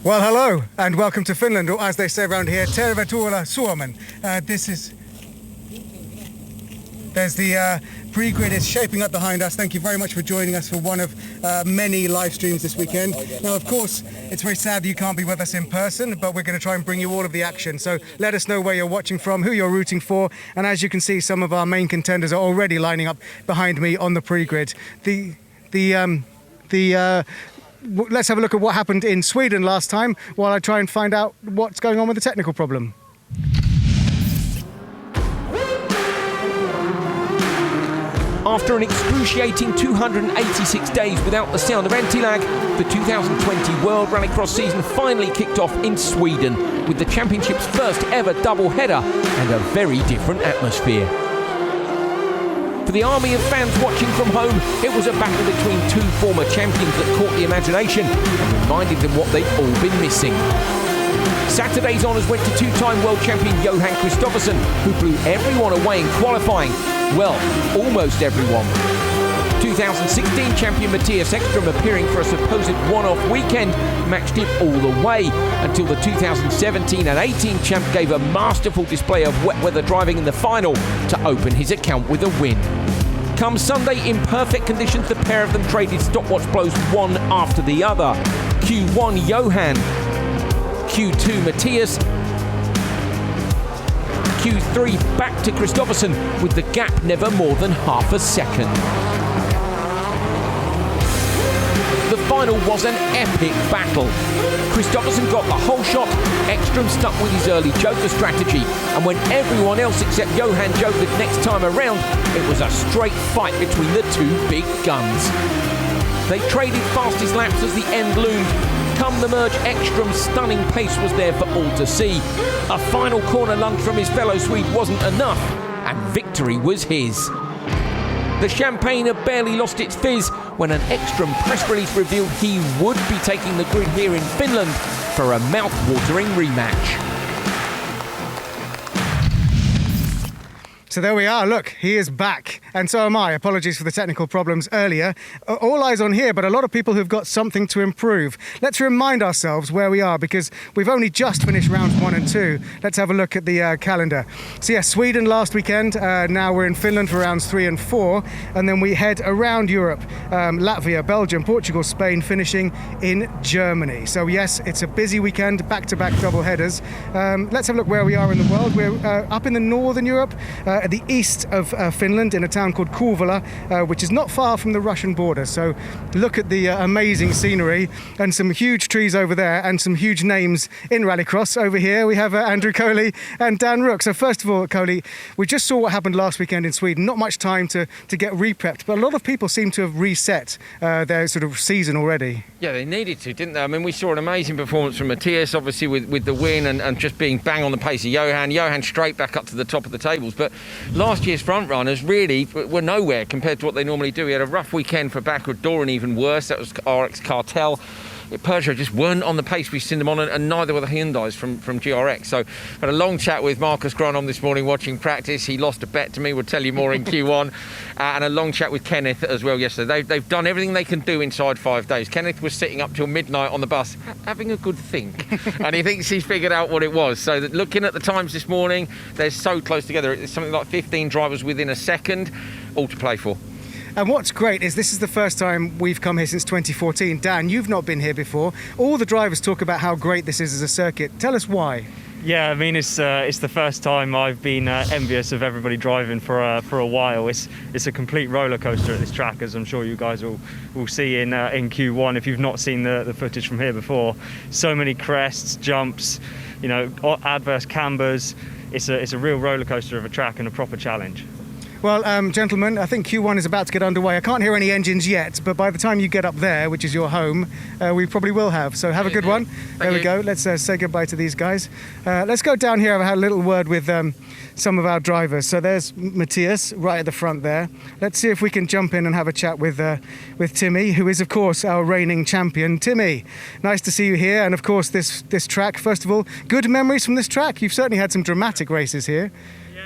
Well, hello and welcome to Finland, or as they say around here, Tervetuloa Suomen. There's the pre-grid is shaping up behind us. Thank you very much for joining us for one of many live streams this weekend. Now, of course, it's very sad that you can't be with us in person, but we're going to try and bring you all of the action. So let us know where you're watching from, who you're rooting for, and as you can see, some of our main contenders are already lining up behind me on the pre-grid. Let's have a look at what happened in Sweden last time while I try and find out what's going on with the technical problem. After an excruciating 286 days without the sound of anti-lag, the 2020 World Rallycross season finally kicked off in Sweden with the championship's first ever double-header and a very different atmosphere. For the army of fans watching from home, it was a battle between two former champions that caught the imagination and reminded them what they'd all been missing. Saturday's honours went to two-time world champion Johan Kristoffersson, who blew everyone away in qualifying. Well, almost everyone. 2016 champion Mattias Ekström, appearing for a supposed one-off weekend, matched him all the way until the 2017 and 18 champ gave a masterful display of wet weather driving in the final to open his account with a win. Come Sunday, in perfect conditions, the pair of them traded stopwatch blows one after the other. Q1 Johan, Q2 Mattias, Q3 back to Kristoffersson, with the gap never more than half a second. The final was an epic battle. Kristoffersson got the whole shot, Ekström stuck with his early joker strategy, and when everyone else except Johan jokered next time around, it was a straight fight between the two big guns. They traded fastest laps as the end loomed. Come the merge, Ekström's stunning pace was there for all to see. A final corner lunge from his fellow Swede wasn't enough, and victory was his. The champagne had barely lost its fizz when an Ekström press release revealed he would be taking the grid here in Finland for a mouth-watering rematch. So there we are, look, he is back, and so am I. Apologies for the technical problems earlier. All eyes on here, but a lot of people who've got something to improve. Let's remind ourselves where we are, because we've only just finished rounds 1 and 2. Let's have a look at the calendar. So yeah, Sweden last weekend, now we're in Finland for rounds 3 and 4, and then we head around Europe, Latvia, Belgium, Portugal, Spain, finishing in Germany. So yes, it's a busy weekend, back-to-back double headers. Let's have a look where we are in the world. We're up in the northern Europe, at the east of Finland, in a town called Kouvola, which is not far from the Russian border. So look at the amazing scenery and some huge trees over there and some huge names in Rallycross. Over here we have Andrew Coley and Dan Rook. So first of all, Coley, we just saw what happened last weekend in Sweden. Not much time to get re-prepped, but a lot of people seem to have reset their sort of season already. Yeah, they needed to, didn't they? I mean, we saw an amazing performance from Mattias, obviously with the win and just being bang on the pace of Johan. Johan straight back up to the top of the tables, but last year's front runners really were nowhere compared to what they normally do. We had a rough weekend for Backward Door, and even worse, that was RX Cartel. Peugeot just weren't on the pace we've seen them on, and neither were the Hyundais from GRX. So had a long chat with Marcus Granholm this morning watching practice. He lost a bet to me, we'll tell you more in Q1. And a long chat with Kenneth as well yesterday. They've done everything they can do inside 5 days. Kenneth was sitting up till midnight on the bus having a good think, and he thinks he's figured out what it was. So that looking at the times this morning, they're so close together. It's something like 15 drivers within a second, all to play for. And what's great is this is the first time we've come here since 2014. Dan, you've not been here before. All the drivers talk about how great this is as a circuit. Tell us why. Yeah, I mean, it's the first time I've been envious of everybody driving for a while. It's a complete roller coaster at this track, as I'm sure you guys will see in Q1 if you've not seen the footage from here before. So many crests, jumps, you know, adverse cambers. It's a real roller coaster of a track and a proper challenge. Well, gentlemen, I think Q1 is about to get underway. I can't hear any engines yet, but by the time you get up there, which is your home, we probably will have. So have a good one. There we go. Let's say goodbye to these guys. Let's go down here. I've had a little word with some of our drivers. So there's Mattias right at the front there. Let's see if we can jump in and have a chat with Timmy, who is, of course, our reigning champion. Timmy, nice to see you here. And, of course, this track. First of all, good memories from this track. You've certainly had some dramatic races here. Yeah,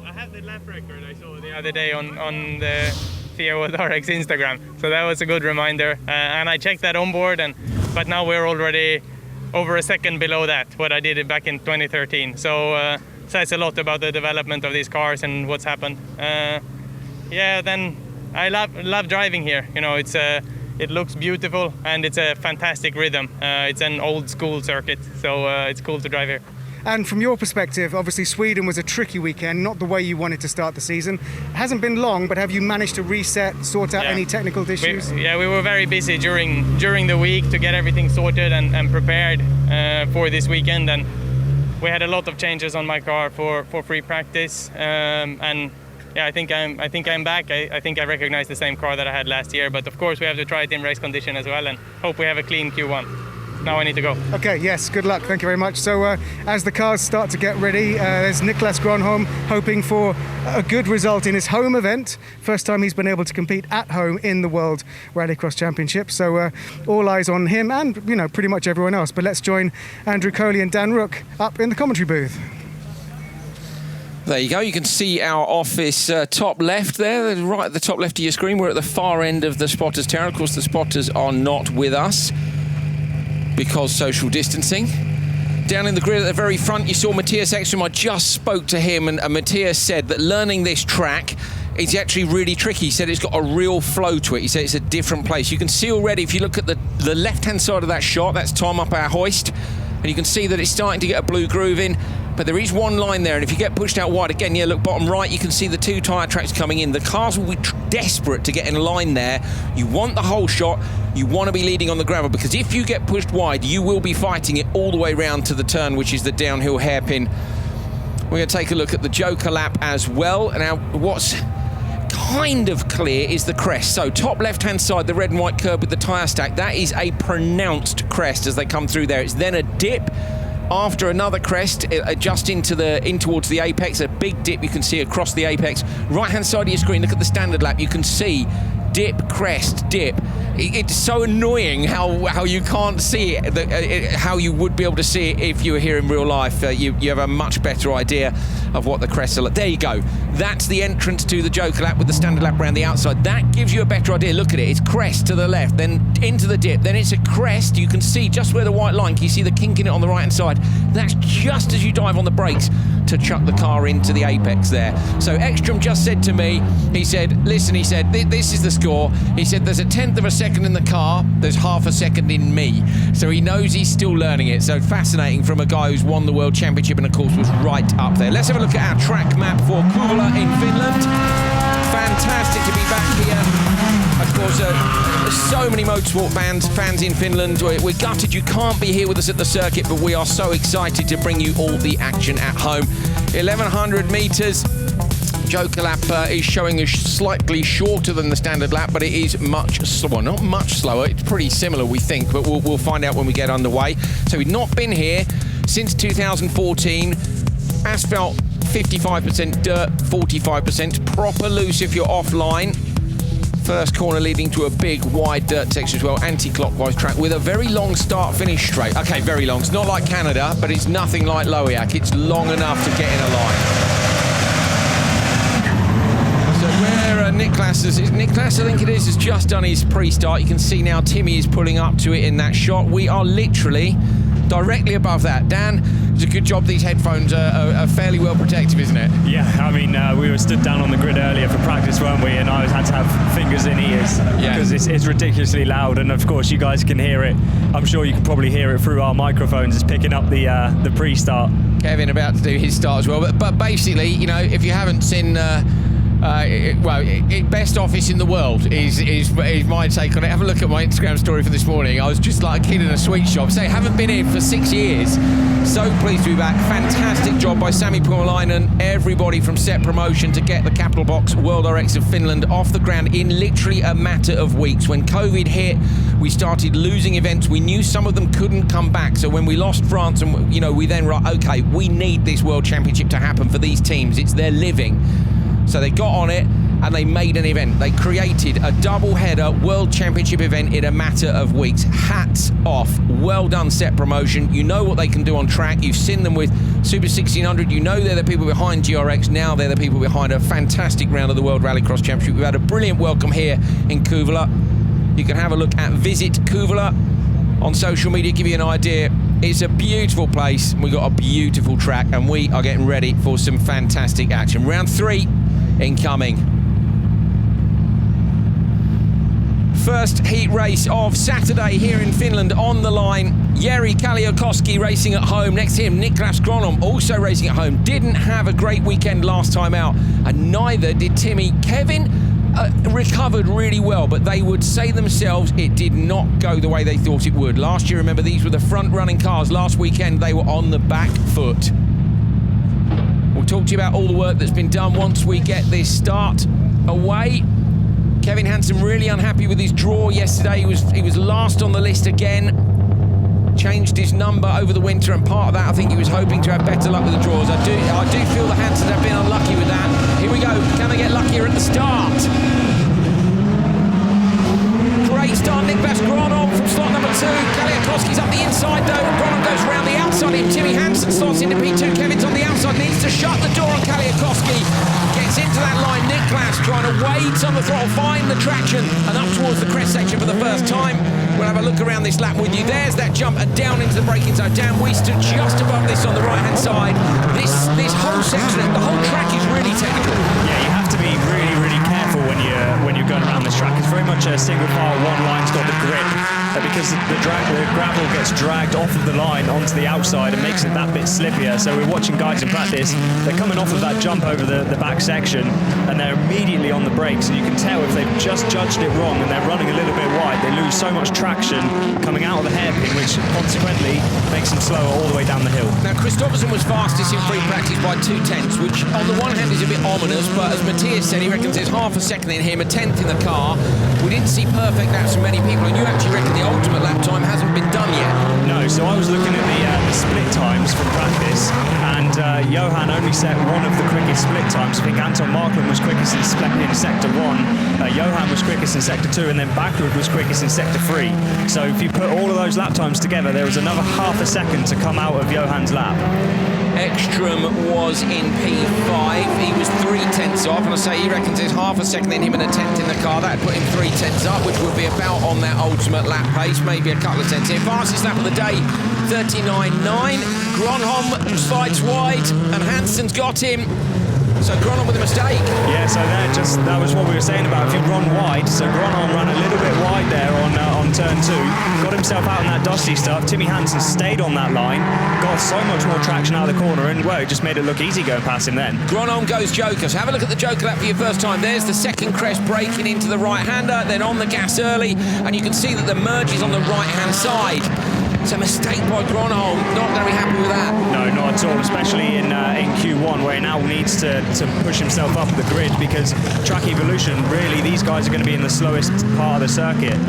I have the lap record I saw the other day on the FIA World Rallycross Instagram. So that was a good reminder. And I checked that on board, but now we're already over a second below that what I did back in 2013. So says a lot about the development of these cars and what's happened. Then I love driving here. You know, it looks beautiful and it's a fantastic rhythm. It's an old school circuit, so it's cool to drive here. And from your perspective, obviously Sweden was a tricky weekend, not the way you wanted to start the season. It hasn't been long, but have you managed to reset, sort out any technical issues? We were very busy during the week to get everything sorted and prepared for this weekend. And we had a lot of changes on my car for free practice. I think I'm back. I think I recognize the same car that I had last year. But of course, we have to try it in race condition as well, and hope we have a clean Q1. Now I need to go. Okay, yes, good luck. Thank you very much. So as the cars start to get ready, there's Niklas Gronholm hoping for a good result in his home event. First time he's been able to compete at home in the World Rallycross Championship. So all eyes on him and, you know, pretty much everyone else. But let's join Andrew Coley and Dan Rook up in the commentary booth. There you go. You can see our office top left there, right at the top left of your screen. We're at the far end of the spotters tower. Of course, the spotters are not with us because social distancing. Down in the grid at the very front, you saw Matthias Ekström. I just spoke to him, and Matthias said that learning this track is actually really tricky. He said it's got a real flow to it. He said it's a different place. You can see already, if you look at the left-hand side of that shot, that's Tom up our hoist, and you can see that it's starting to get a blue groove in. But there is one line there, and if you get pushed out wide, again, yeah, look, bottom right, you can see the two tyre tracks coming in. The cars will be desperate to get in a line there. You want the whole shot. You want to be leading on the gravel, because if you get pushed wide, you will be fighting it all the way round to the turn, which is the downhill hairpin. We're going to take a look at the Joker lap as well. Now, what's kind of clear is the crest. So top left-hand side, the red and white curb with the tyre stack, that is a pronounced crest as they come through there. It's then a dip. After another crest, just in towards the apex, a big dip you can see across the apex. Right-hand side of your screen, look at the standard lap. You can see dip, crest, dip. It's so annoying how you can't see it, how you would be able to see it if you were here in real life. You have a much better idea of what the crests are like. There you go. That's the entrance to the Joker lap with the standard lap around the outside. That gives you a better idea. Look at it. It's crest to the left, then into the dip, then it's a crest. You can see just where the white line, can you see the kink in it on the right-hand side? That's just as you dive on the brakes to chuck the car into the apex there. So Ekström just said to me, he said, listen, he said, this is the score. He said, there's a tenth of a second in the car, there's half a second in me. So he knows he's still learning it. So fascinating from a guy who's won the World Championship and of course was right up there. Let's have a look at our track map for Kouvola in Finland. Fantastic to be back here. Of course, there's so many motorsport fans in Finland. We're gutted you can't be here with us at the circuit, but we are so excited to bring you all the action at home. 1100 metres. Joker lap is showing us slightly shorter than the standard lap, but it is much slower. Not much slower, it's pretty similar, we think, but we'll find out when we get underway. So we've not been here since 2014. Asphalt 55%, dirt 45%, proper loose if you're offline. First corner leading to a big wide dirt section as well, anti-clockwise track with a very long start-finish straight. Okay, very long. It's not like Canada, but it's nothing like Lowiak. It's long enough to get in a line. So where Niklas, I think it is, has just done his pre-start. You can see now Timmy is pulling up to it in that shot. We are literally directly above that. Dan, it's a good job these headphones are fairly well protective, isn't it? Yeah, I mean, we were stood down on the grid earlier for practice, weren't we? And I had to have fingers in ears because it's ridiculously loud. And of course, you guys can hear it. I'm sure you can probably hear it through our microphones. It's picking up the pre-start. Kevin about to do his start as well. But basically, you know, if you haven't seen... best office in the world is my take on it. Have a look at my Instagram story for this morning. I was just like a kid in a sweet shop. So haven't been in for 6 years. So pleased to be back. Fantastic job by Sami Puomalainen, everybody from Set Promotion to get the Capital Box World RX of Finland off the ground in literally a matter of weeks. When COVID hit, we started losing events. We knew some of them couldn't come back. So when we lost France, and you know, we then were like, okay, we need this World Championship to happen for these teams. It's their living. So they got on it and they made an event. They created a double-header World Championship event in a matter of weeks. Hats off. Well done, Set Promotion. You know what they can do on track. You've seen them with Super 1600. You know they're the people behind GRX. Now they're the people behind a fantastic round of the World Rallycross Championship. We've had a brilliant welcome here in Kouvola. You can have a look at Visit Kouvola on social media, give you an idea It's a beautiful place. We've got a beautiful track, and we are getting ready for some fantastic action. Round 3 incoming. First heat race of Saturday here in Finland on the line. Jari Kalliokoski racing at home. Next to him, Niklas Gronholm also racing at home. Didn't have a great weekend last time out, and neither did Timmy. Kevin recovered really well, but they would say themselves it did not go the way they thought it would. Last year, remember, these were the front-running cars. Last weekend, they were on the back foot. We'll talk to you about all the work that's been done once we get this start away. Kevin Hansen really unhappy with his draw yesterday. He was last on the list again. Changed his number over the winter, and part of that, I think he was hoping to have better luck with the draws. I do feel the Hansens have been unlucky with that. Here we go. Can they get luckier at the start? Great start, Niklas Gronholm from slot number 2. Kalliokoski's up the inside though. Gronholm goes round the outside. Timmy Hansen slots into P2. Kevin's on the outside, needs to shut the door on Kalliokoski. Gets into that line. Niklas trying to wade on the throttle, find the traction, and up towards the crest section for the first time. We'll have a look around this lap with you. There's that jump and down into the braking zone. Dan, we stood just above this on the right-hand side. This whole section, the whole track is really technical. Yeah, you have to be really, really careful when you're going around this track. It's very much a single file, one line's got the grip, because the gravel gets dragged off of the line onto the outside and makes it that bit slippier. So we're watching guys in practice. They're coming off of that jump over the back section, and they're immediately on the brakes. And you can tell if they've just judged it wrong and they're running a little bit wide, they lose so much traction coming out of the hairpin, which consequently makes them slower all the way down the hill. Now, Kristoffersen was fastest in free practice by 2/10, which on the one hand is a bit ominous, but as Matthias said, he reckons there's half a second in him, a 10th in the car. We didn't see perfect laps from many people, and you actually reckon the ultimate lap time hasn't been done yet. No, so I was looking at the split times from practice, and Johan only set one of the quickest split times. I think Anton Markland was quickest in sector 1, Johan was quickest in sector 2, and then Backrud was quickest in sector 3. So if you put all of those lap times together, there was another half a second to come out of Johan's lap. Ekstrom was in P5. He was 3/10 off, and I say he reckons there's half a second in him and a 10th in the car. That'd put him 3/10 up, which would be about on that ultimate lap pace, maybe a couple of tenths here. Fastest lap of the day, 39.9. Gronholm slides wide, and Hansen's got him. So Gronholm with a mistake. Yeah, so that was what we were saying about if you run wide. So Gronholm ran a little bit wide there on turn 2, got himself out in that dusty stuff. Timmy Hansen stayed on that line, got so much more traction out of the corner, and well, it just made it look easy going past him then. Gronholm goes Joker. So have a look at the Joker lap for your first time. There's the second crest braking into the right-hander, then on the gas early, and you can see that the merge is on the right-hand side. It's a mistake by Gronholm. Not going to be happy with that. No, not at all, especially in Q1, where he now needs to push himself up the grid, because track evolution, really, these guys are going to be in the slowest part of the circuit.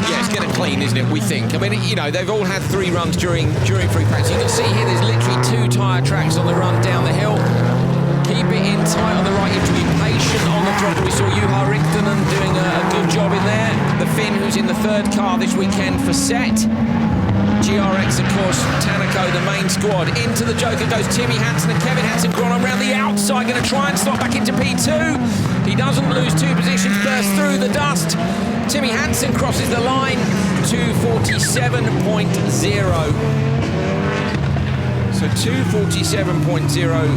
Yeah, it's getting clean, isn't it, we think? I mean, you know, they've all had 3 runs during free practice. You can see here there's literally 2 tyre tracks on the run down the hill. Keep it in tight on the right. You have to be patient on the throttle. We saw Juha Richtinen doing a good job in there. The Finn, who's in the 3rd car this weekend for Set. GRX, of course, Tanako, the main squad. Into the Joker goes Timmy Hansen and Kevin Hansen. Gronholm around the outside, going to try and slot back into P2. He doesn't lose 2 positions, bursts through the dust. Timmy Hansen crosses the line, 2:47.0. So 2:47.0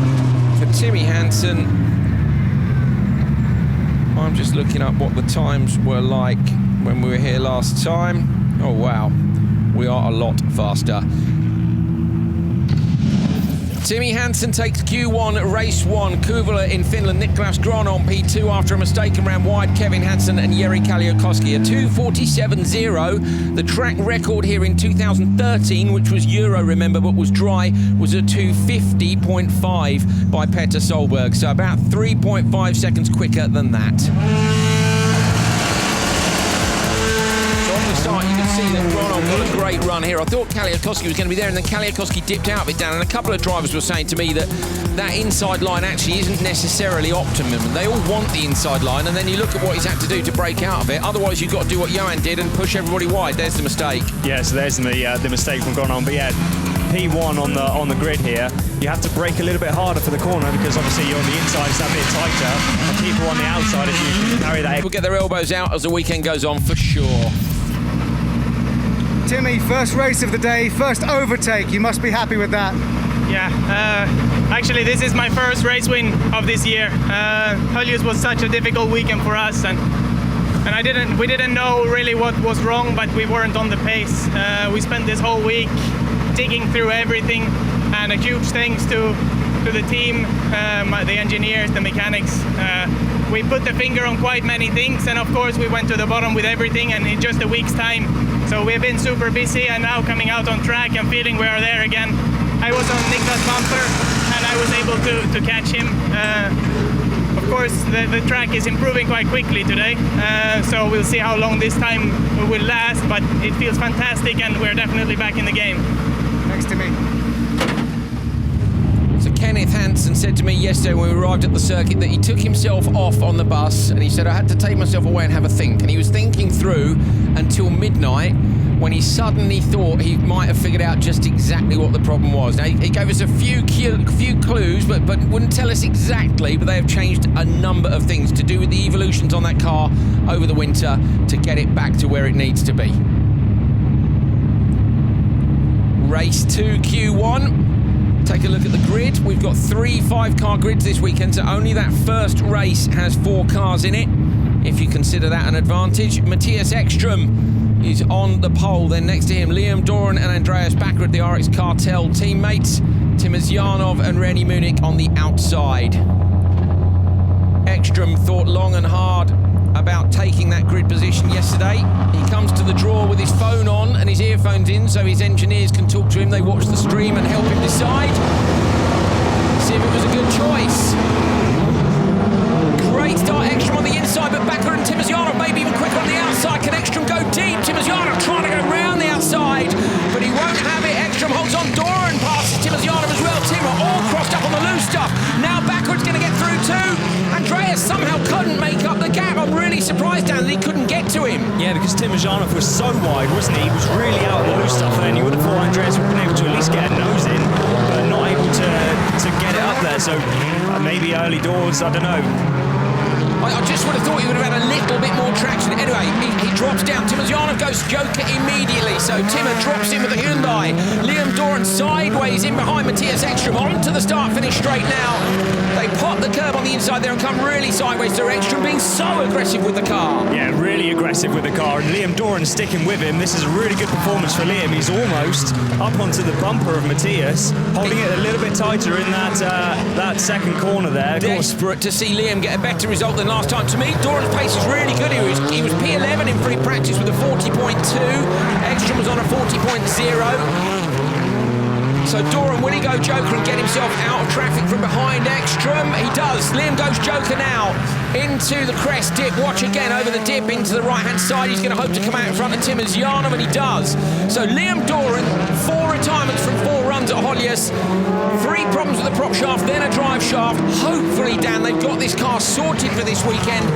for Timmy Hansen. I'm just looking up what the times were like when we were here last time. Oh, wow. We are a lot faster. Timmy Hansen takes Q1 at race 1. Kuvula in Finland. Niklas Gronholm P2 after a mistaken round wide. Kevin Hansen and Jari Kalliokoski. A 2:47.0. The track record here in 2013, which was Euro, remember, but was dry, was a 2:50.5 by Petter Solberg. So about 3.5 seconds quicker than that. Start, you can see that Gronholm got a great run here. I thought Kalliokoski was going to be there, and then Kalliokoski dipped out of it down, and a couple of drivers were saying to me that that inside line actually isn't necessarily optimum, and they all want the inside line, and then you look at what he's had to do to break out of it. Otherwise, you've got to do what Johan did and push everybody wide. There's the mistake. Yeah, so there's the mistake from Gronholm, but yeah, P1 on the grid here. You have to brake a little bit harder for the corner, because obviously you're on the inside, it's that bit tighter, and people on the outside, if you carry that... We'll get their elbows out as the weekend goes on for sure. Timmy, first race of the day, first overtake. You must be happy with that. Yeah, actually this is my first race win of this year. Höljes was such a difficult weekend for us, and we didn't know really what was wrong, but we weren't on the pace. We spent this whole week digging through everything, and a huge thanks to the team, the engineers, the mechanics. We put the finger on quite many things, and of course we went to the bottom with everything, and in just a week's time. So we've been super busy, and now coming out on track and feeling we are there again. I was on Niklas' bumper and I was able to catch him. Of course the track is improving quite quickly today, so we'll see how long this time will last, but it feels fantastic and we're definitely back in the game. Thanks, Timmy. Kenneth Hansen said to me yesterday when we arrived at the circuit that he took himself off on the bus, and he said, I had to take myself away and have a think. And he was thinking through until midnight, when he suddenly thought he might have figured out just exactly what the problem was. Now, he gave us a few clues, but wouldn't tell us exactly, but they have changed a number of things to do with the evolutions on that car over the winter to get it back to where it needs to be. Race 2 Q1. Take a look at the grid. We've got 3 5-car grids this weekend, so only that first race has 4 cars in it, if you consider that an advantage. Matthias Ekström is on the pole. Then next to him, Liam Doran and Andreas Backrud, the RX Cartel teammates. Timur Zyanov and Rennie Munich on the outside. Ekström thought long and hard about taking that grid position yesterday. He comes to the draw with his phone on and his earphones in, so his engineers can talk to him. They watch the stream and help him decide. See if it was a good choice. Great start, Ekström on the inside, but Backrud and Timur Zyanov maybe even quicker on the outside. Can Ekström go deep? Timur Zyanov trying to go round the outside, but he won't have it. Ekström holds on. Doran passes Timur Zyanov as well. Timur all crossed up on the loose stuff. Now Backrud's going to get through too. Andreas somehow couldn't make up the gap. I'm really surprised, Dan, that he couldn't get to him. Yeah, because Timur Zyanov was so wide, wasn't he? He was really out on the loose stuff, and then you would have thought Andreas would have been able to at least get a nose in, but not able to get it up there. So maybe early doors, I don't know. I just would have thought he would have had a little bit more traction. Anyway, he drops down. Timur Zyanov goes Joker immediately, so Timur drops in with the Hyundai. Liam Doran sideways in behind Matthias Ekström onto the start-finish straight now. They pop the curb on the inside there and come really sideways to Ekström, being so aggressive with the car. Yeah, really aggressive with the car, and Liam Doran sticking with him. This is a really good performance for Liam. He's almost up onto the bumper of Matthias, holding it a little bit tighter in that second corner there. Desperate to see Liam get a better result than last time. To me, Doran's pace is really good. He was P11 in free practice with a 40.2. Ekström was on a 40.0. So Doran, will he go Joker and get himself out of traffic from behind Ekström? He does. Liam goes Joker now into the crest dip. Watch again over the dip into the right-hand side. He's going to hope to come out in front of Timur Zyanov, and he does. So Liam Doran, 4 retirements from 4 runs at Höljes, 3 problems with the prop shaft, then a drive shaft. Hopefully, Dan, they've got this car sorted for this weekend.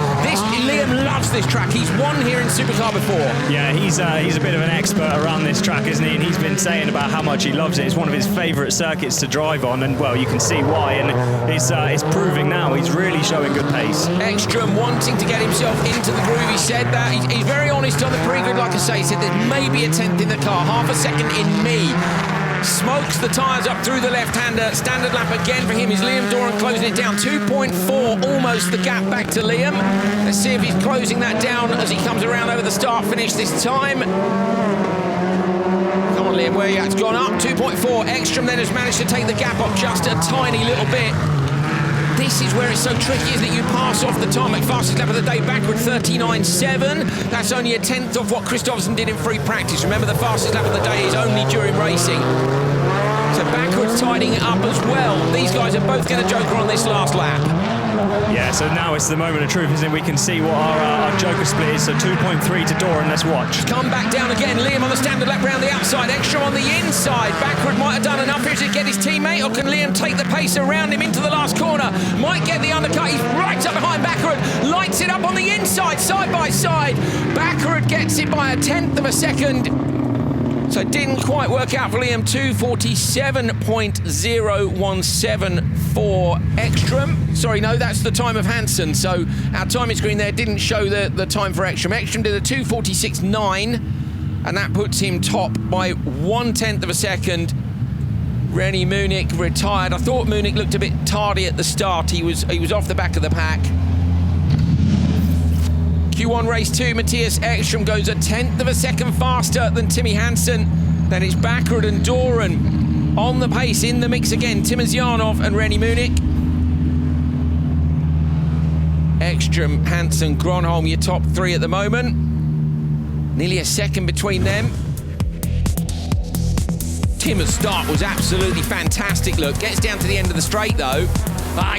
Liam loves this track. He's won here in Supercar before. Yeah, he's a bit of an expert around this track, isn't he? And he's been saying about how much he loves it. It's one of his favourite circuits to drive on, and well, you can see why. And it's proving now. He's really showing good pace. Ekström wanting to get himself into the groove. He said that. He's very honest on the pre-grid, like I say. He said there's maybe a tenth in the car, half a second in me. Smokes the tyres up through the left-hander. Standard lap again for him. Is Liam Doran closing it down? 2.4, almost the gap back to Liam. Let's see if he's closing that down as he comes around over the start-finish this time. Come on, Liam, where are you at? It's gone up, 2.4. Ekström then has managed to take the gap up just a tiny little bit. This is where it's so tricky, isn't it? You pass off the tarmac. Fastest lap of the day, Backrud 39.7. That's only a tenth of what Kristoffersen did in free practice. Remember, the fastest lap of the day is only during racing. So Backrud's tidying it up as well. These guys are both going to Joker on this last lap. Yeah, so now it's the moment of truth, isn't it? We can see what our Joker split is. So 2.3 to Doran, let's watch. Come back down again. Liam on the standard lap round the outside. Ekström on the inside. Backrud might have done enough here to get his teammate, or can Liam take the pace around him into the last corner? Might get the undercut. He's right up behind Backrud. Lights it up on the inside, side by side. Backrud gets it by a tenth of a second. So it didn't quite work out for Liam. 2:47.017 for Ekström. Sorry, no, that's the time of Hansen. So our timing screen there didn't show the time for Ekström. Ekström did a 2:46.9. and that puts him top by 1/10 of a second. Rennie Munich retired. I thought Munich looked a bit tardy at the start. He was off the back of the pack. Q1 race 2, Matthias Ekstrom goes 1/10 of a second faster than Timmy Hansen. Then it's Baccarat and Doran on the pace, in the mix again. Timosyanov and Rennie Munich. Ekstrom, Hansen, Gronholm, your top 3 at the moment. Nearly a second between them. Tim's start was absolutely fantastic. Look, gets down to the end of the straight though.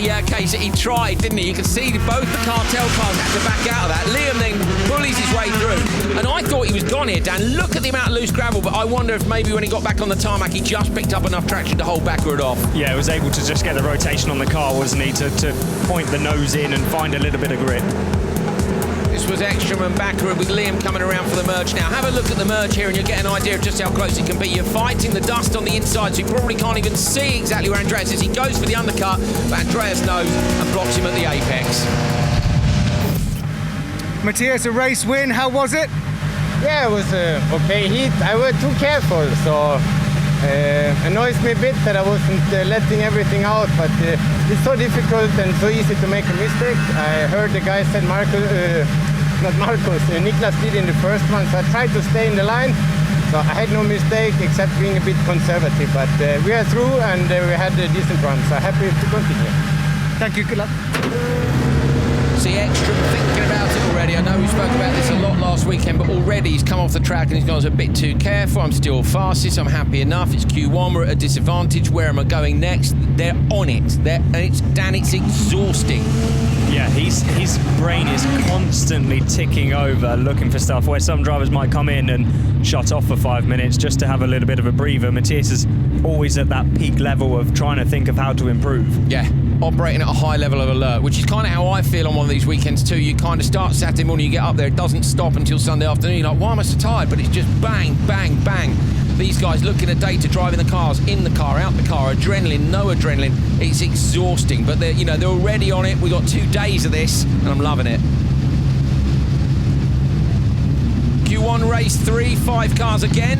Yeah, okay, so he tried, didn't he? You can see both the cartel cars had to back out of that. Liam then bullies his way through. And I thought he was gone here, Dan. Look at the amount of loose gravel, but I wonder if maybe when he got back on the tarmac, he just picked up enough traction to hold Baccarat off. Yeah, he was able to just get the rotation on the car, wasn't he, to point the nose in and find a little bit of grip. This was Ekstrom and Baccarat with Liam coming around for the merge now. Have a look at the merge here and you'll get an idea of just how close it can be. You're fighting the dust on the inside, so you probably can't even see exactly where Andreas is. He goes for the undercut, but Andreas knows and blocks him at the apex. Matthias, a race win, how was it? Yeah, it was okay heat. I was too careful, so annoys me a bit that I wasn't letting everything out, but it's so difficult and so easy to make a mistake. I heard the guy said Niklas did in the first one, so I tried to stay in the line. So I had no mistake except being a bit conservative, but we are through and we had a decent run, so happy to continue. Thank you, good luck. See Ekstrom thinking about it already. I know we spoke about this a lot last weekend, but already he's come off the track and he's gone a bit too careful. I'm still fastest, I'm happy enough. It's Q1, we're at a disadvantage. Where am I going next? They're on it. And it's exhausting. Yeah, his brain is constantly ticking over, looking for stuff where some drivers might come in and shut off for 5 minutes just to have a little bit of a breather. Matthias is always at that peak level of trying to think of how to improve. Yeah, operating at a high level of alert, which is kind of how I feel on one of these weekends too. You kind of start Saturday morning, you get up there, it doesn't stop until Sunday afternoon. You're like, why am I so tired? But it's just bang, bang, bang. These guys looking at data, driving the cars, in the car, out the car, adrenaline, no adrenaline. It's exhausting, but they're already on it. We got 2 days of this, and I'm loving it. Q1 race 3, 5 cars again.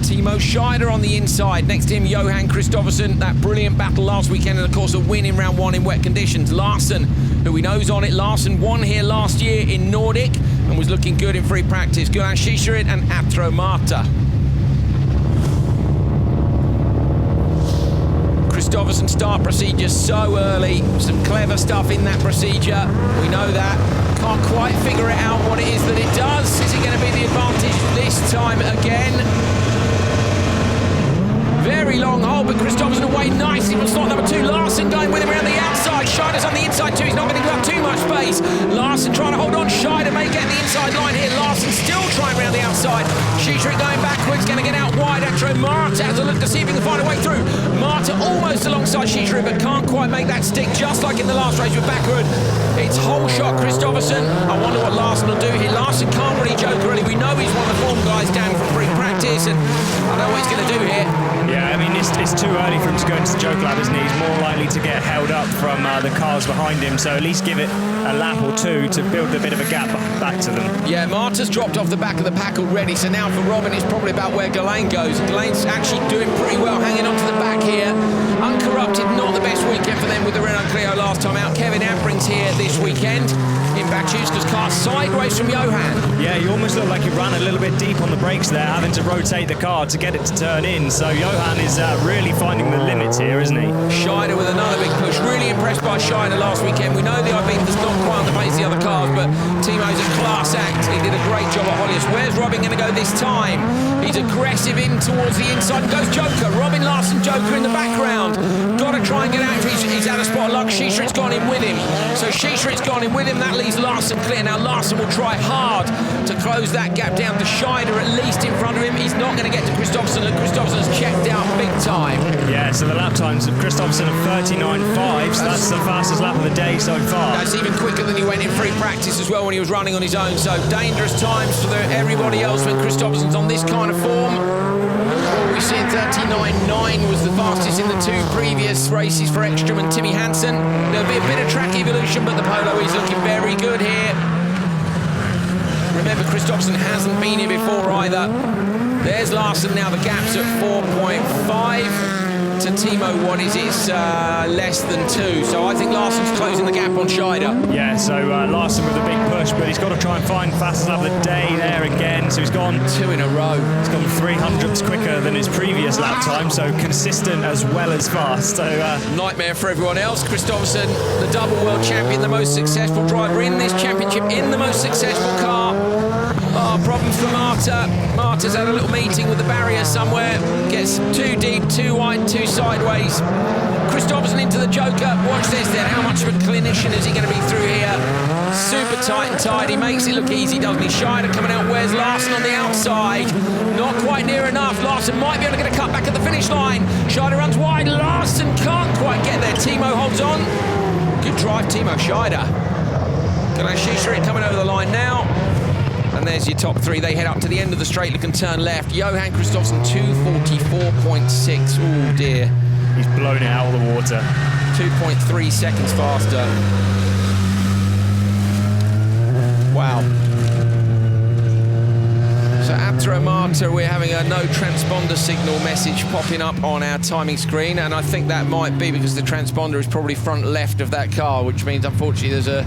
Timo Scheider on the inside. Next to him, Johan Kristoffersen. That brilliant battle last weekend, and of course a win in round 1 in wet conditions. Larsen, who we know's on it. Larsen won here last year in Nordic and was looking good in free practice. Gulan Shisharit and Atro Marta. Kristoffersen start procedure so early. Some clever stuff in that procedure. We know that. Can't quite figure it out what it is that it does. Is it going to be the advantage this time again? Very long hole, but Kristoffersen away nicely from slot number 2. Larsen going with him around the outside. Scheider's on the inside too. He's not going to give up too much space. Larsen trying to hold on. Scheider may get the inside line here. Larsen still trying around the outside. Shisharit going backwards, going to get out wide. Atro Marta has a look to see if he can find a way through. Marta almost alongside Shisharit, but can't quite make that stick, just like in the last race with Baccarat. It's whole shot Kristoffersen. I wonder what Larsen will do here. Larsen can't really joke really. We know he's one of the form guys down from free practice, and I don't know what he's going to do here. Yeah, I mean, it's too early for him to go into the joke lap, isn't he? He's more likely to get held up from the cars behind him, so at least give it a lap or 2 to build a bit of a gap back to them. Yeah, Marta's dropped off the back of the pack already, so now for Robin it's probably about where Ghislaine goes. Ghislaine's actually doing pretty well, hanging on to the back here. Uncorrupted, not the best weekend for them with the Renault Clio last time out. Kevin Ambring's here this weekend in Bachuska's car, sideways from Johan. Yeah, you almost look like you ran a little bit deep on the brakes there, having to rotate the car to get it to turn in. So Johan is really finding the limits here, isn't he? Scheider with another big push. Really impressed by Scheider last weekend. We know the Ibiza's not quite on the pace of the other cars, but Timo's a class act. He did a great job at Hollius. Where's Robin going to go this time? He's aggressive in towards the inside. Goes Joker. Robin Larsen, Joker in the background. Got to try and get out. He's out of spot of luck. Shisharit's gone in with him. So Shisharit's gone in with him. That leaves Larsen clear. Now Larsen will try hard to close that gap down to Scheider, at least in front of him. He's not going to get to Kristoffersen. Look, Kristoffersen's checked out big time. Yeah, so the lap times of Kristoffersen are 39.5, so that's the fastest lap of the day so far. That's even quicker than he went in free practice as well when he was running on his own. So dangerous times for everybody else when Kristoffersen's on this kind of form. We've seen 39.9 was the fastest in the 2 previous races for Ekstrom and Timmy Hansen. There'll be a bit of track evolution, but the Polo is looking very good here. remember, Kristoffersson hasn't been here before either. There's Larsen now, the gap's at 4.5. To Timo, what is it? It's less than 2. So I think Larsen's closing the gap on Scheider. Yeah, so Larsen with a big push, but he's got to try and find fastest lap of the day there again. So he's gone 2 in a row. He's gone 300ths quicker than his previous lap time, so consistent as well as fast. So nightmare for everyone else. Kristoffersson, the double world champion, the most successful driver in this championship, in the most successful car. Oh, problem for Marta. Marta's had a little meeting with the barrier somewhere. Gets too deep, too wide, too sideways. Kristoffersson into the Joker. Watch this then. How much of a clinician is he going to be through here? Super tight and tight. He makes it look easy, doesn't he? Scheider coming out. Where's Larsen on the outside? Not quite near enough. Larsen might be able to get a cut back at the finish line. Scheider runs wide. Larsen can't quite get there. Timo holds on. Good drive, Timo. Scheider. Galashisharit coming over the line now. And there's your top 3. They head up to the end of the straight, look and turn left. Johan Kristoffersson, 2:44.6. Oh dear. He's blown it out of the water. 2.3 seconds faster. Wow. So after Marta, we're having a no transponder signal message popping up on our timing screen, and I think that might be because the transponder is probably front left of that car, which means unfortunately there's a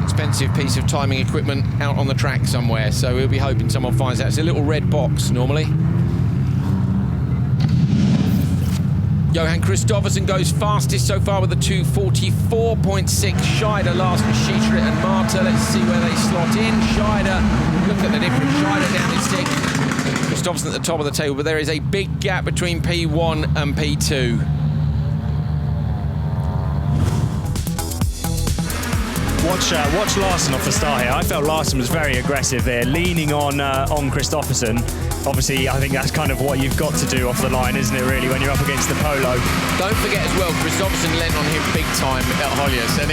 expensive piece of timing equipment out on the track somewhere, so we'll be hoping someone finds that. It's a little red box normally. Johan Kristoffersson goes fastest so far with a 2:44.6. Scheider, Larsen, Schiesschritt and Marta. Let's see where they slot in. Scheider, look at the difference. Scheider down in 6th. Kristoffersson at the top of the table, but there is a big gap between P1 and P2. Watch Larsen off the start here. I felt Larsen was very aggressive there, leaning on Kristoffersson. Obviously, I think that's kind of what you've got to do off the line, isn't it, really, when you're up against the Polo? Don't forget as well, Kristoffersson lent on him big time at Hollius, and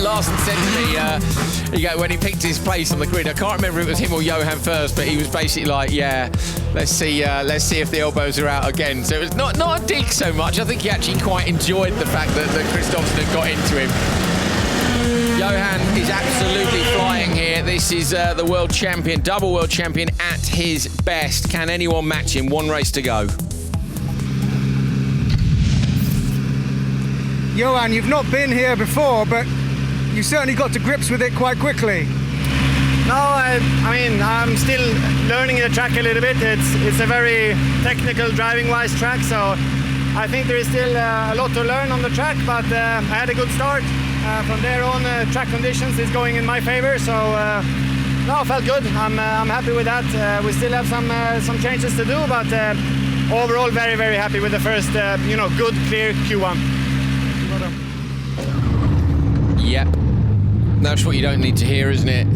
Larsen said to me, when he picked his place on the grid, I can't remember if it was him or Johan first, but he was basically like, yeah, let's see if the elbows are out again. So it was not a dig so much. I think he actually quite enjoyed the fact that Kristoffersson had got into him. Johan is absolutely flying here. This is the world champion, double world champion at his best. Can anyone match him? 1 race to go. Johan, you've not been here before, but you certainly got to grips with it quite quickly. No, I mean, I'm still learning the track a little bit. It's a very technical driving-wise track, so I think there is still a lot to learn on the track, but I had a good start. From there on, track conditions is going in my favor, so no, felt good. I'm happy with that. We still have some changes to do, but overall very, very happy with the first, good, clear Q1. Yep, that's what you don't need to hear, isn't it?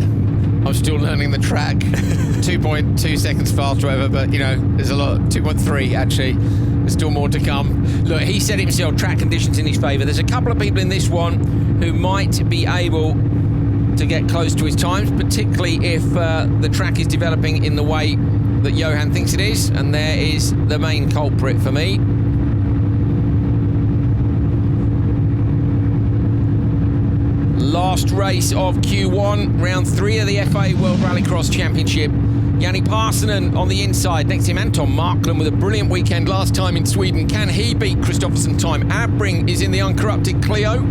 I'm still learning the track. 2.2 seconds faster, whatever, but there's a lot. 2.3 actually. There's still more to come. Look, he said himself, track conditions in his favour. There's a couple of people in this one who might be able to get close to his times, particularly if the track is developing in the way that Johan thinks it is, and there is the main culprit for me. Last race of Q1, round 3 of the FIA World Rallycross Championship. Jani Parssinen on the inside. Next to him, Anton Marklund with a brilliant weekend last time in Sweden. Can he beat Kristoffersson time? Abbring is in the uncorrupted Clio.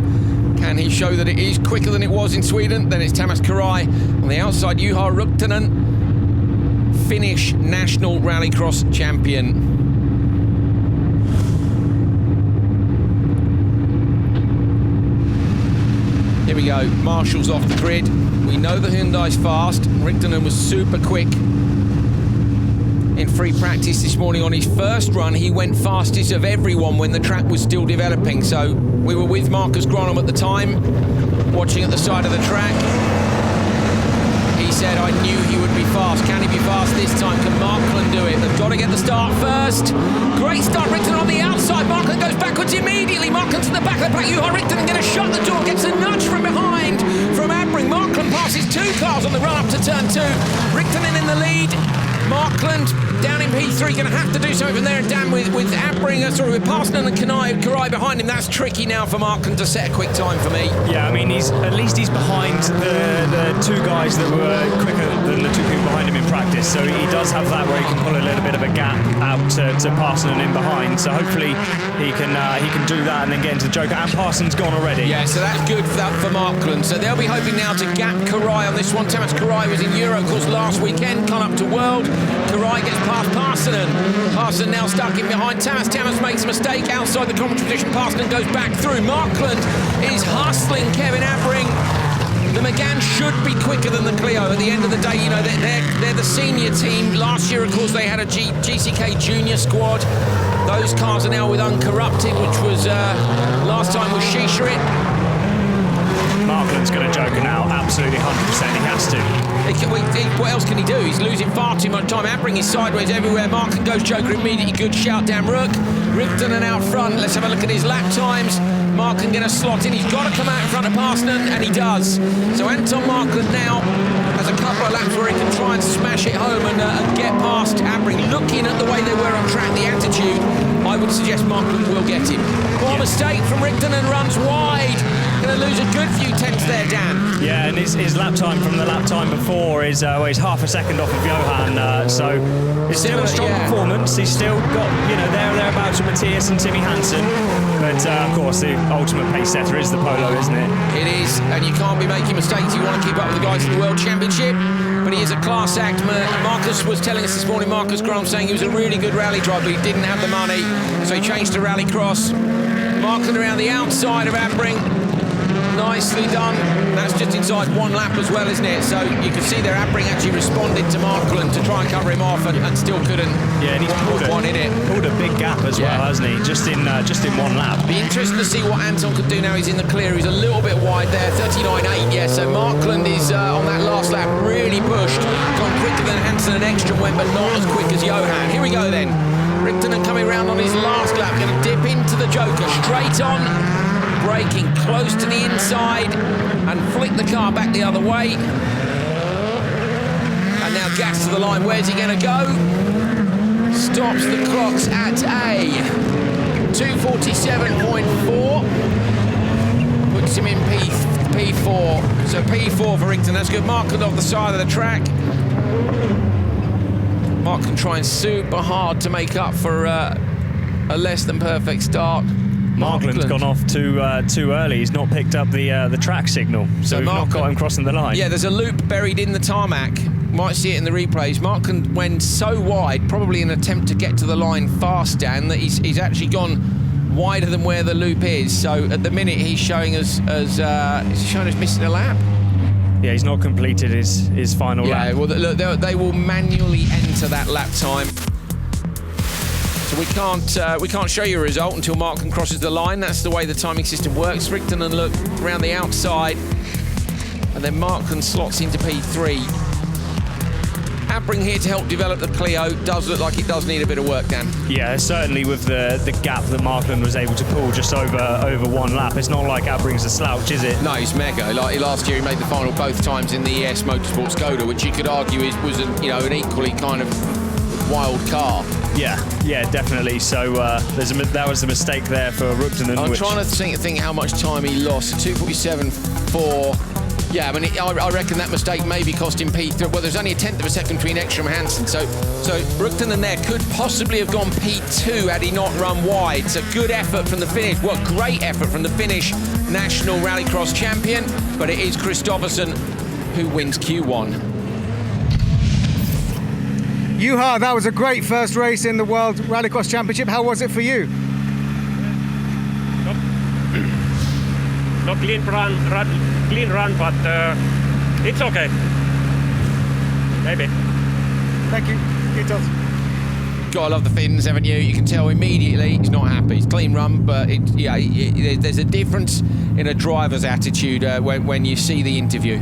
Can he show that it is quicker than it was in Sweden? Then it's Tamas Karai. On the outside, Juha Ruktanen, Finnish national rallycross champion. Here we go, Marshall's off the grid. We know the Hyundai's fast. Riktonen was super quick in free practice this morning. On his first run, he went fastest of everyone when the track was still developing. So we were with Marcus Gronholm at the time, watching at the side of the track. He said, I knew he would be fast. Can he be fast this time? Can Marklund do it? They've got to get the start first. Great start, Riktonen on the outside. Marklund goes backwards immediately. Marklund's in the back of the pack. Juha Riktonen going to shut the door, gets a nudge from behind from Abbring. Marklund passes 2 cars on the run up to turn 2. Riktonen in the lead. Marklund down in P3, going to have to do something from there and down with Abbring, with Parssinen and Karai behind him. That's tricky now for Marklund to set a quick time for me. Yeah, I mean, at least he's behind the 2 guys that were quicker than the 2 people behind practice, so he does have that where he can pull a little bit of a gap out to Parson and in behind. So hopefully he can do that and then get into the Joker. And Parson's gone already. Yeah, so that's good for Markland. So they'll be hoping now to gap Karai on this one. Tamas Karai was in Eurocross last weekend, gone up to World. Karai gets past Parson, and Parson now stuck in behind Tamas. Tamas makes a mistake outside the commentary position. Parson goes back through. Markland is hustling Kevin Abbring. The McGann should be quicker than the Clio. At the end of the day, you know, they're the senior team. Last year, of course, they had a GCK junior squad. Those cars are now with Uncorrupted, which was last time was Shisharit. Markland's got a Joker now, absolutely 100%. He has to. What else can he do? He's losing far too much time. Abbring is sideways everywhere. Markland goes Joker immediately. Good shout down Rook. Rigtonen out front. Let's have a look at his lap times. Markland going to slot in. He's got to come out in front of Parsonen, and he does. So Anton Markland now has a couple of laps where he can try and smash it home and get past Abbring. Looking at the way they were on track, the attitude, I would suggest Markland will get him. What mistake from Rigtonen, runs wide. Going to lose a good few tenths there, Dan. Yeah, and his lap time from the lap time before is he's half a second off of Johan, so it's still a strong performance. He's still got, you know, thereabouts with Matthias and Timmy Hansen, but of course the ultimate pace setter is the Polo, isn't it? It is, and you can't be making mistakes. You want to keep up with the guys in the World Championship, but he is a class act. Marcus was telling us this morning, Marcus Graham, saying he was a really good rally driver, but he didn't have the money, so he changed to Rallycross. Markland around the outside of Abbring. Nicely done. That's just inside one lap as well, isn't it? So you can see there Abbring actually responded to Markland to try and cover him off, and still couldn't. Yeah, and he's pulled a big gap as well, hasn't he? Just in one lap. Be interesting to see what Anton could do now. He's in the clear. He's a little bit wide there, 39.8. Yeah, so Markland is on that last lap really pushed, gone quicker than Hansen and Ekstrom went, but not as quick as Johan. Here we go then. Rigtonen coming round on his last lap, going to dip into the Joker, straight on, braking close to the inside and flick the car back the other way. And now gas to the line. Where's he going to go? Stops the clocks at a 2:47.4. Puts him in P4. So P4 for Rigtonen. That's good. Markland off the side of the track. Markland trying super hard to make up for a less than perfect start. Markland's gone off too early. He's not picked up the track signal, so we've not got him crossing the line. Yeah, there's a loop buried in the tarmac. Might see it in the replays. Markland went so wide, probably in an attempt to get to the line fast, Dan, that he's actually gone wider than where the loop is. So at the minute he's showing us missing a lap. Yeah, he's not completed his final lap. Yeah, well, look, they will manually enter that lap time. So we can't show you a result until Markland crosses the line. That's the way the timing system works. Rigtonen look around the outside, and then Markland slots into P3. Abbring here to help develop the Clio. Does look like it does need a bit of work, Dan. Yeah, certainly with the gap that Markland was able to pull just over one lap. It's not like Abbring's a slouch, is it? No, he's mega. Like last year, he made the final both times in the ES Motorsport Skoda, which you could argue was an equally kind of wild car. Yeah, definitely. So that was a mistake there for Rigtonen. I'm trying to think how much time he lost. 2:47.4. Yeah, I mean, I reckon that mistake maybe cost him P3. Well, there's only a tenth of a second between Ekstrom and Hansen. So Rigtonen there could possibly have gone P2 had he not run wide. So good effort from the Finnish. Well, great effort from the Finnish national rallycross champion. But it is Kristoffersson who wins Q1. Juha, that was a great first race in the World Rallycross Championship. How was it for you? Not clean run, but it's okay. Maybe. Thank you. Gotta love the Finns, haven't you? You can tell immediately he's not happy. It's clean run, but there's a difference in a driver's attitude when you see the interview.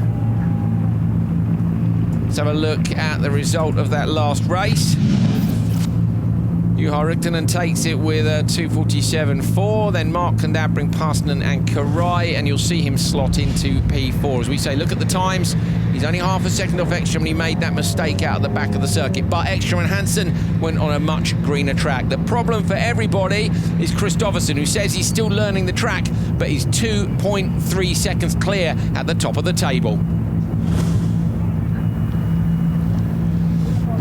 Let's have a look at the result of that last race. Juha Rigtonen takes it with a 2:47.4, then Markland, Abbring, Parsonen and Karai, and you'll see him slot into P4. As we say, look at the times. He's only half a second off Ekstrom, and he made that mistake out at the back of the circuit. But Ekstrom and Hansen went on a much greener track. The problem for everybody is Kristoffersson, who says he's still learning the track, but he's 2.3 seconds clear at the top of the table.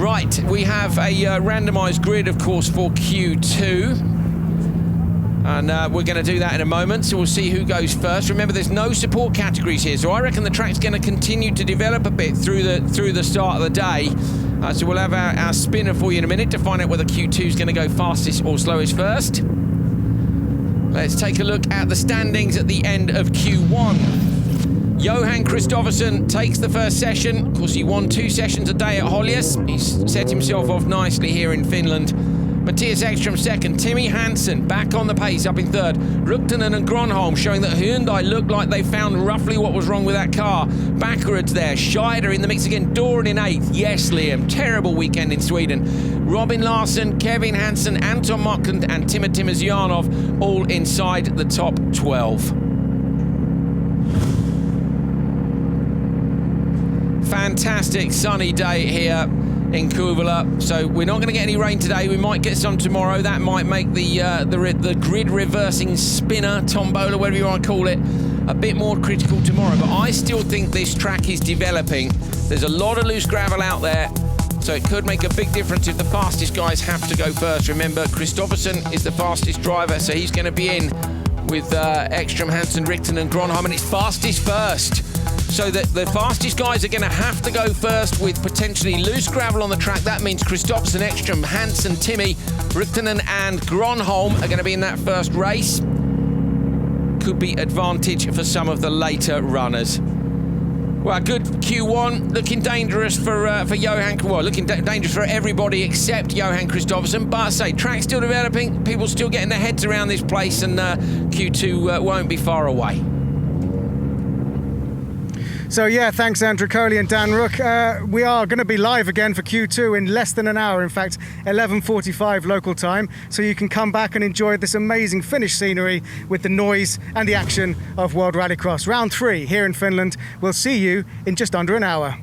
Right, we have a randomised grid, of course, for Q2. And we're going to do that in a moment, so we'll see who goes first. Remember, there's no support categories here, so I reckon the track's going to continue to develop a bit through the start of the day. So we'll have our spinner for you in a minute to find out whether Q2 is going to go fastest or slowest first. Let's take a look at the standings at the end of Q1. Johan Kristoffersson takes the first session. Of course, he won 2 sessions a day at Hollius. He's set himself off nicely here in Finland. Matthias Ekström second, Timmy Hansen back on the pace up in third, Ruktanen and Gronholm showing that Hyundai looked like they found roughly what was wrong with that car. Backwards there, Scheider in the mix again, Doran in 8th. Yes, Liam, terrible weekend in Sweden. Robin Larsson, Kevin Hansen, Anton Mocklund and Timothy Timosyanov all inside the top 12. Fantastic sunny day here in Kuvula, so we're not going to get any rain today. We might get some tomorrow. That might make the grid reversing spinner, tombola, whatever you want to call it, a bit more critical tomorrow. But I still think this track is developing. There's a lot of loose gravel out there, so it could make a big difference if the fastest guys have to go first. Remember, Kristoffersson is the fastest driver, so he's going to be in with Ekström, Hansen, Richten and Gronholm, and it's fastest first. So that the fastest guys are going to have to go first with potentially loose gravel on the track. That means Kristoffersson, Ekström, Hansen, Timmy, Ruktanen and Gronholm are going to be in that first race. Could be advantage for some of the later runners. Well, good Q1, looking dangerous for Johan, well, looking dangerous for everybody except Johan Kristoffersson. But I say, track's still developing, people still getting their heads around this place, and Q2 won't be far away. So yeah, thanks Andrew Coley and Dan Rook. We are going to be live again for Q2 in less than an hour, in fact 11:45 local time, so you can come back and enjoy this amazing Finnish scenery with the noise and the action of World Rallycross. Round 3 here in Finland. We'll see you in just under an hour.